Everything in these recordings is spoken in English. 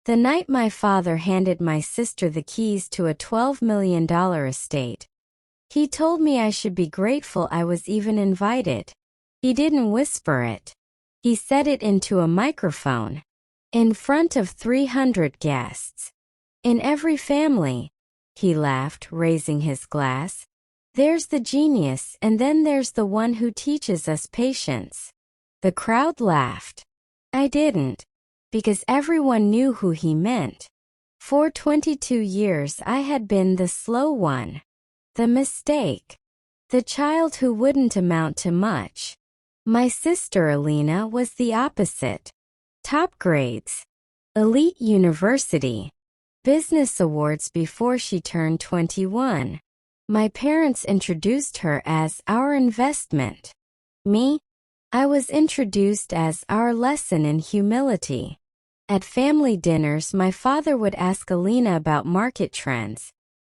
The night my father handed my sister the keys to a $12 million estate. He told me I should be grateful I was even invited. He didn't whisper it. He said it into a microphone. In front of 300 guests. In every family. He laughed, raising his glass. There's the genius, and then there's the one who teaches us patience. The crowd laughed. I didn't. Because everyone knew who he meant. For 22 years I had been the slow one. The mistake. The child who wouldn't amount to much. My sister Alina was the opposite. Top grades. Elite university. Business awards before she turned 21. My parents introduced her as our investment. Me? I was introduced as our lesson in humility. At family dinners, my father would ask Alina about market trends.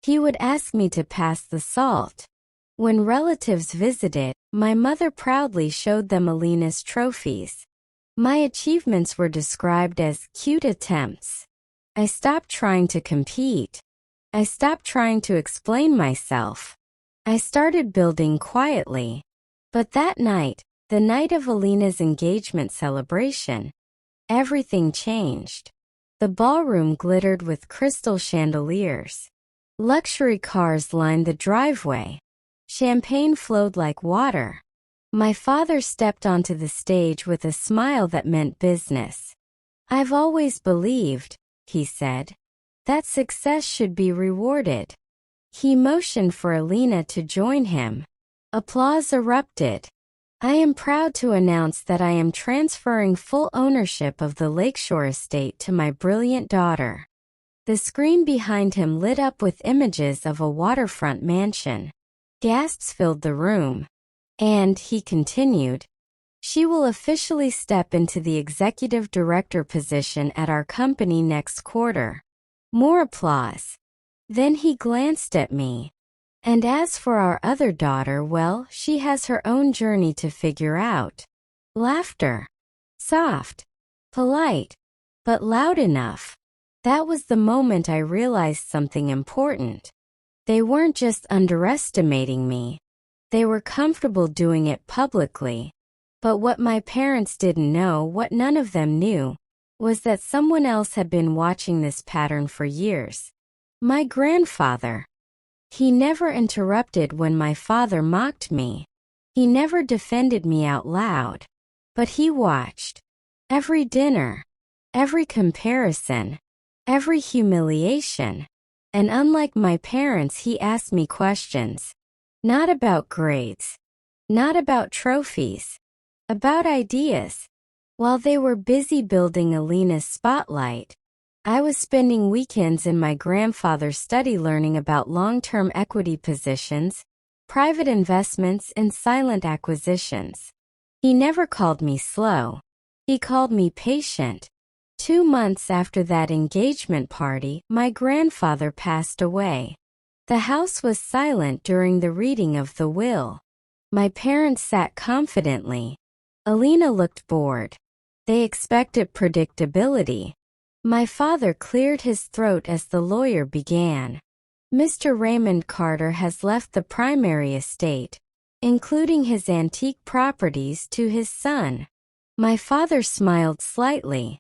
He would ask me to pass the salt. When relatives visited, my mother proudly showed them Alina's trophies. My achievements were described as cute attempts. I stopped trying to compete. I stopped trying to explain myself. I started building quietly. But that night, the night of Alina's engagement celebration, everything changed. The ballroom glittered with crystal chandeliers. Luxury cars lined the driveway. Champagne flowed like water. My father stepped onto the stage with a smile that meant business. I've always believed, he said, that success should be rewarded. He motioned for Alina to join him. Applause erupted. I am proud to announce that I am transferring full ownership of the Lakeshore estate to my brilliant daughter. The screen behind him lit up with images of a waterfront mansion. Gasps filled the room. And, he continued, she will officially step into the executive director position at our company next quarter. More applause. Then he glanced at me. And as for our other daughter, well, she has her own journey to figure out. Laughter. Soft. Polite. But loud enough. That was the moment I realized something important. They weren't just underestimating me. They were comfortable doing it publicly. But what my parents didn't know, what none of them knew, was that someone else had been watching this pattern for years. My grandfather. He never interrupted when my father mocked me. He never defended me out loud. But he watched. Every dinner. Every comparison. Every humiliation. And unlike my parents, he asked me questions. Not about grades. Not about trophies. About ideas. While they were busy building Alina's spotlight, I was spending weekends in my grandfather's study learning about long-term equity positions, private investments, and silent acquisitions. He never called me slow. He called me patient. 2 months after that engagement party, my grandfather passed away. The house was silent during the reading of the will. My parents sat confidently. Alina looked bored. They expected predictability. My father cleared his throat as the lawyer began. Mr. Raymond Carter has left the primary estate, including his antique properties, to his son. My father smiled slightly.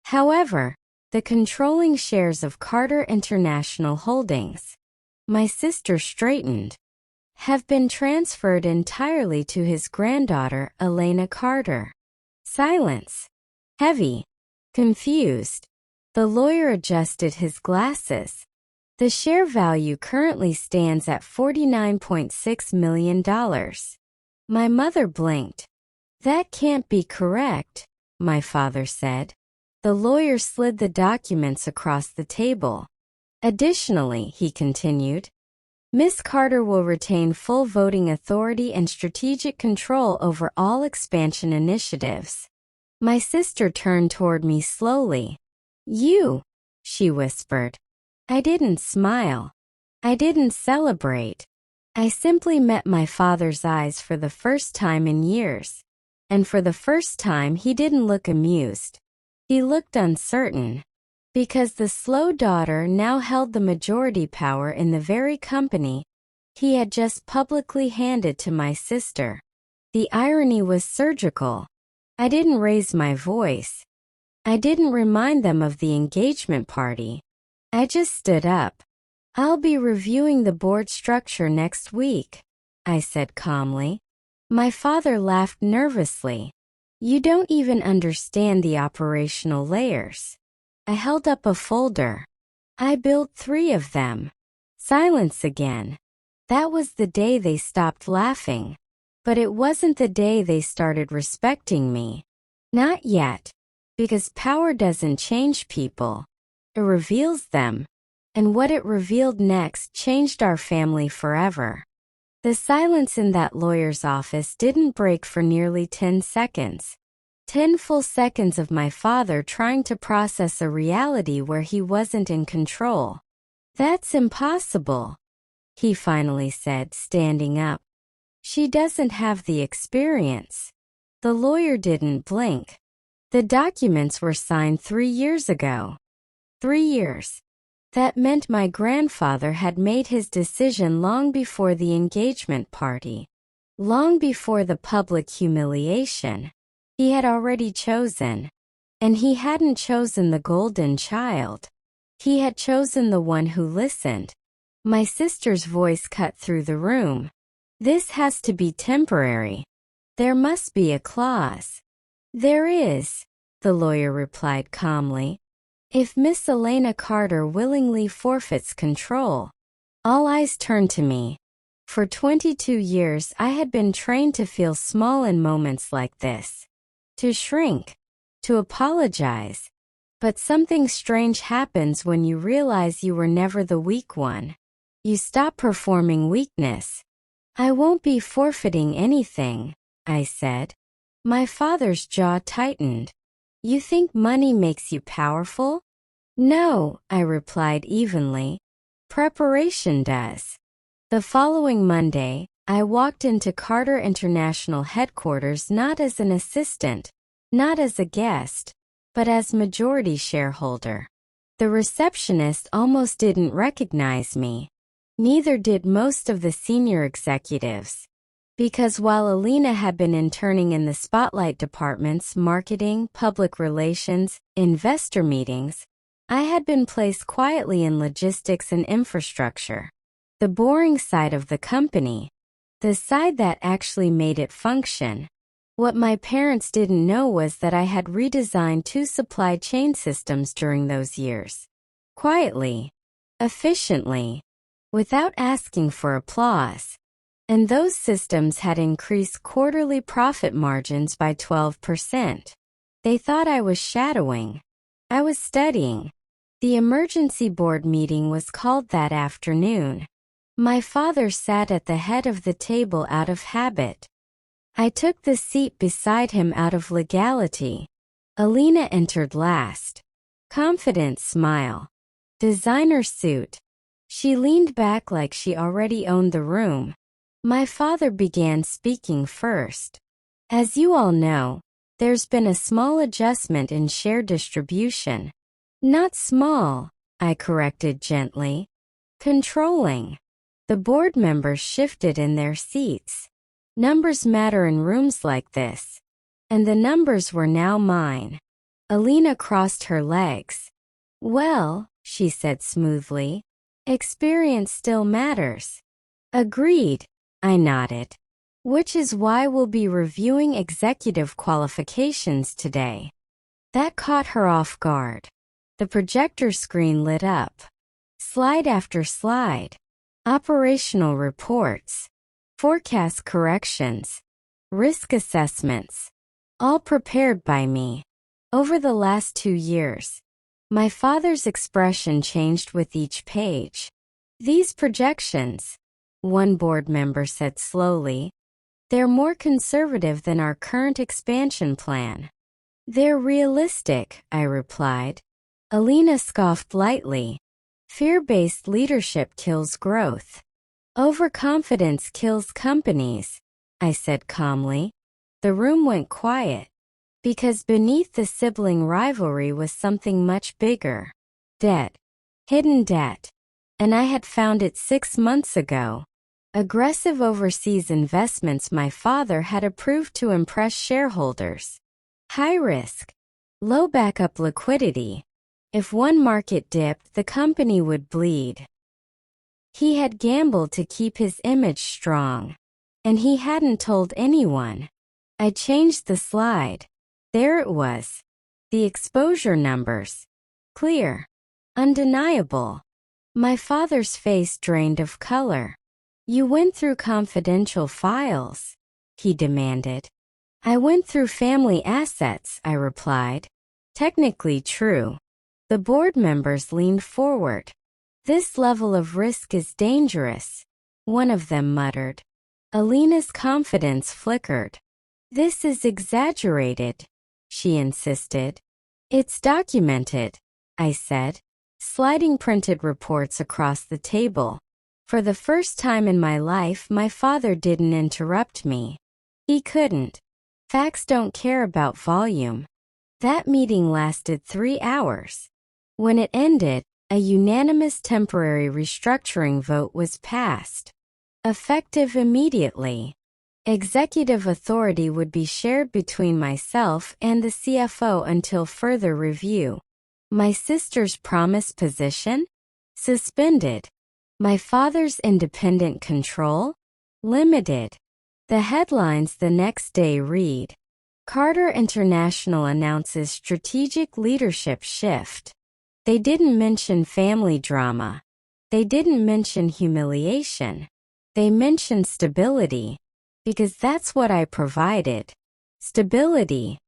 However, the controlling shares of Carter International Holdings, my sister straightened, have been transferred entirely to his granddaughter, Elena Carter. Silence. Heavy. Confused. The lawyer adjusted his glasses. The share value currently stands at $49.6 million. My mother blinked. That can't be correct, my father said. The lawyer slid the documents across the table. Additionally, he continued, Miss Carter will retain full voting authority and strategic control over all expansion initiatives. My sister turned toward me slowly. You, she whispered. I didn't smile. I didn't celebrate. I simply met my father's eyes for the first time in years. And for the first time he didn't look amused. He looked uncertain. Because the slow daughter now held the majority power in the very company he had just publicly handed to my sister. The irony was surgical. I didn't raise my voice. I didn't remind them of the engagement party. I just stood up. "I'll be reviewing the board structure next week," I said calmly. My father laughed nervously. "You don't even understand the operational layers." I held up a folder. "I built 3 of them." Silence again. That was the day they stopped laughing. But it wasn't the day they started respecting me. Not yet. Because power doesn't change people. It reveals them. And what it revealed next changed our family forever. The silence in that lawyer's office didn't break for nearly 10 seconds. 10 full seconds of my father trying to process a reality where he wasn't in control. "That's impossible," he finally said, standing up. "She doesn't have the experience." The lawyer didn't blink. "The documents were signed 3 years ago." 3 years. That meant my grandfather had made his decision long before the engagement party. Long before the public humiliation. He had already chosen. And he hadn't chosen the golden child. He had chosen the one who listened. My sister's voice cut through the room. "This has to be temporary. There must be a clause." "There is," the lawyer replied calmly. "If Miss Elena Carter willingly forfeits control." All eyes turned to me. For 22 years I had been trained to feel small in moments like this. To shrink. To apologize. But something strange happens when you realize you were never the weak one. You stop performing weakness. "I won't be forfeiting anything," I said. My father's jaw tightened. "You think money makes you powerful?" "No," I replied evenly. "Preparation does." The following Monday, I walked into Carter International headquarters not as an assistant, not as a guest, but as majority shareholder. The receptionist almost didn't recognize me. Neither did most of the senior executives. Because while Alina had been interning in the spotlight departments, marketing, public relations, investor meetings, I had been placed quietly in logistics and infrastructure. The boring side of the company. The side that actually made it function. What my parents didn't know was that I had redesigned 2 supply chain systems during those years. Quietly. Efficiently. Without asking for applause. And those systems had increased quarterly profit margins by 12%. They thought I was shadowing. I was studying. The emergency board meeting was called that afternoon. My father sat at the head of the table out of habit. I took the seat beside him out of legality. Alina entered last. Confident smile. Designer suit. She leaned back like she already owned the room. My father began speaking first. "As you all know, there's been a small adjustment in share distribution." "Not small," I corrected gently. "Controlling." The board members shifted in their seats. Numbers matter in rooms like this. And the numbers were now mine. Alina crossed her legs. "Well," she said smoothly, "experience still matters." "Agreed," I nodded. "Which is why we'll be reviewing executive qualifications today." That caught her off guard. The projector screen lit up. Slide after slide. Operational reports. Forecast corrections. Risk assessments. All prepared by me. Over the last 2 years, my father's expression changed with each page. "These projections," one board member said slowly, "they're more conservative than our current expansion plan." "They're realistic," I replied. Alina scoffed lightly. "Fear-based leadership kills growth. Overconfidence kills companies," I said calmly. The room went quiet. Because beneath the sibling rivalry was something much bigger. Debt. Hidden debt. And I had found it 6 months ago. Aggressive overseas investments my father had approved to impress shareholders. High risk. Low backup liquidity. If one market dipped, the company would bleed. He had gambled to keep his image strong. And he hadn't told anyone. I changed the slide. There it was. The exposure numbers. Clear. Undeniable. My father's face drained of color. You went through confidential files, he demanded. I went through family assets, I replied. Technically true. The board members leaned forward. This level of risk is dangerous, one of them muttered. Alina's confidence flickered. This is exaggerated, she insisted. It's documented, I said, sliding printed reports across the table. For the first time in my life, my father didn't interrupt me. He couldn't. Facts don't care about volume. That meeting lasted 3 hours. When it ended, a unanimous temporary restructuring vote was passed. Effective immediately. Executive authority would be shared between myself and the CFO until further review. My sister's promised position? Suspended. My father's independent control? Limited. The headlines the next day read, Carter International announces strategic leadership shift. They didn't mention family drama. They didn't mention humiliation. They mentioned stability. Because that's what I provided. Stability.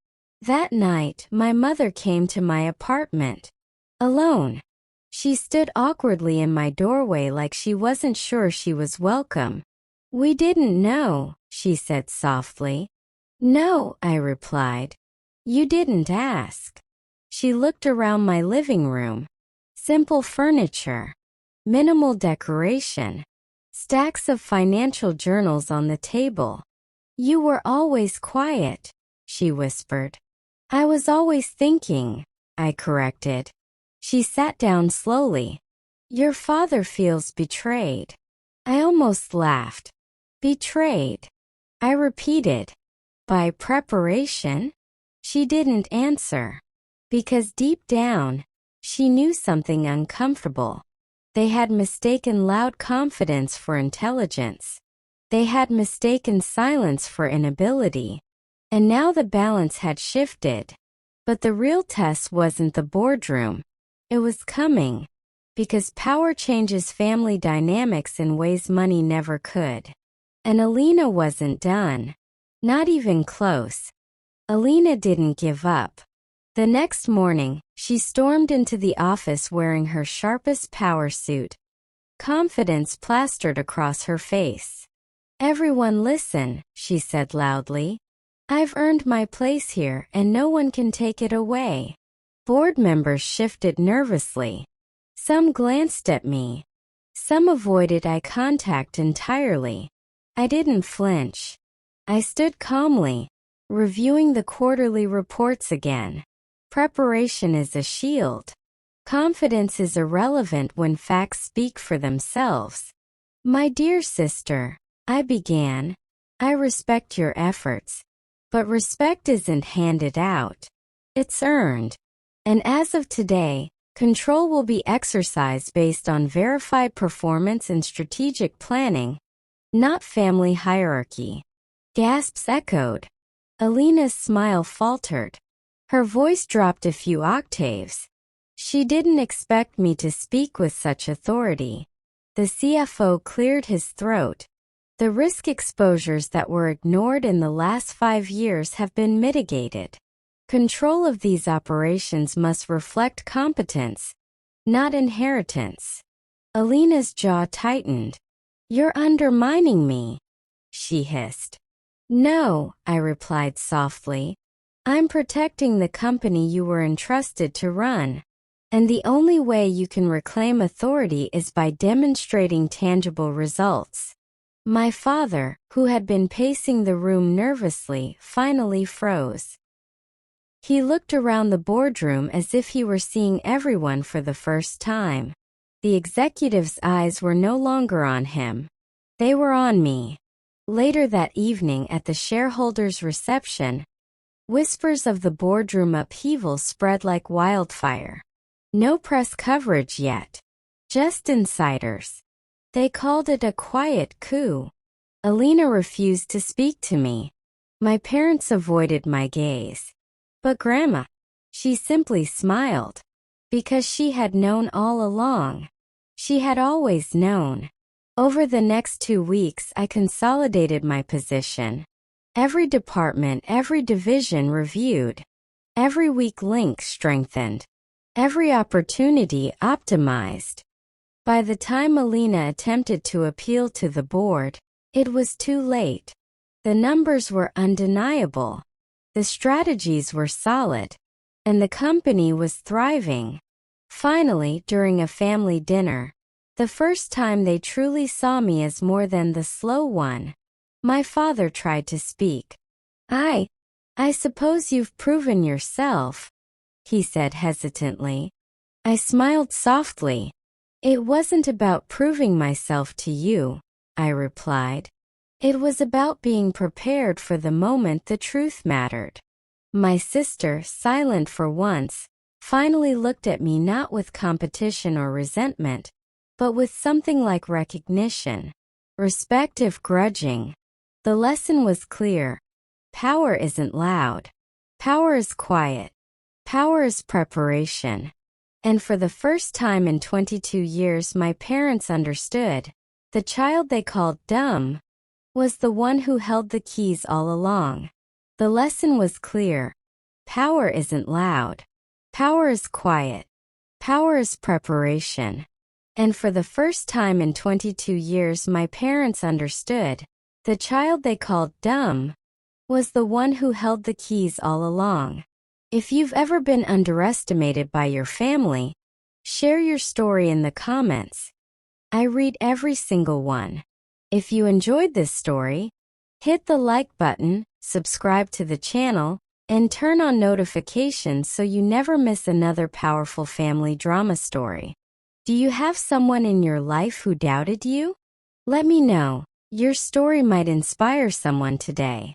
That night, my mother came to my apartment. Alone. She stood awkwardly in my doorway like she wasn't sure she was welcome. We didn't know, she said softly. No, I replied. You didn't ask. She looked around my living room. Simple furniture. Minimal decoration. Stacks of financial journals on the table. You were always quiet, she whispered. I was always thinking, I corrected. She sat down slowly. Your father feels betrayed. I almost laughed. Betrayed. I repeated. By preparation? She didn't answer. Because deep down, she knew something uncomfortable. They had mistaken loud confidence for intelligence. They had mistaken silence for inability. And now the balance had shifted. But the real test wasn't the boardroom. It was coming. Because power changes family dynamics in ways money never could. And Alina wasn't done. Not even close. Alina didn't give up. The next morning, she stormed into the office wearing her sharpest power suit. Confidence plastered across her face. Everyone listen, she said loudly. I've earned my place here and no one can take it away. Board members shifted nervously. Some glanced at me. Some avoided eye contact entirely. I didn't flinch. I stood calmly, reviewing the quarterly reports again. Preparation is a shield. Confidence is irrelevant when facts speak for themselves. My dear sister, I began, I respect your efforts. But respect isn't handed out. It's earned. And as of today, control will be exercised based on verified performance and strategic planning, not family hierarchy. Gasps echoed. Alina's smile faltered. Her voice dropped a few octaves. She didn't expect me to speak with such authority. The CFO cleared his throat. The risk exposures that were ignored in the last 5 years have been mitigated. Control of these operations must reflect competence, not inheritance. Alina's jaw tightened. You're undermining me, she hissed. No, I replied softly. I'm protecting the company you were entrusted to run. And the only way you can reclaim authority is by demonstrating tangible results. My father, who had been pacing the room nervously, finally froze. He looked around the boardroom as if he were seeing everyone for the first time. The executive's eyes were no longer on him. They were on me. Later that evening at the shareholders' reception, whispers of the boardroom upheaval spread like wildfire. No press coverage yet. Just insiders. They called it a quiet coup. Alina refused to speak to me. My parents avoided my gaze. But Grandma, she simply smiled. Because she had known all along. She had always known. Over the next 2 weeks I consolidated my position. Every department, every division reviewed. Every weak link strengthened. Every opportunity optimized. By the time Alina attempted to appeal to the board, it was too late. The numbers were undeniable. The strategies were solid. And the company was thriving. Finally, during a family dinner, the first time they truly saw me as more than the slow one, my father tried to speak. I suppose you've proven yourself, he said hesitantly. I smiled softly. It wasn't about proving myself to you, I replied. It was about being prepared for the moment the truth mattered. My sister, silent for once, finally looked at me not with competition or resentment, but with something like recognition. Respect if grudging. The lesson was clear. Power isn't loud. Power is quiet. Power is preparation. And for the first time in 22 years my parents understood. The child they called dumb was the one who held the keys all along. The lesson was clear. Power isn't loud. Power is quiet. Power is preparation. And for the first time in 22 years my parents understood. The child they called dumb was the one who held the keys all along. If you've ever been underestimated by your family, share your story in the comments. I read every single one. If you enjoyed this story, hit the like button, subscribe to the channel, and turn on notifications so you never miss another powerful family drama story. Do you have someone in your life who doubted you? Let me know. Your story might inspire someone today.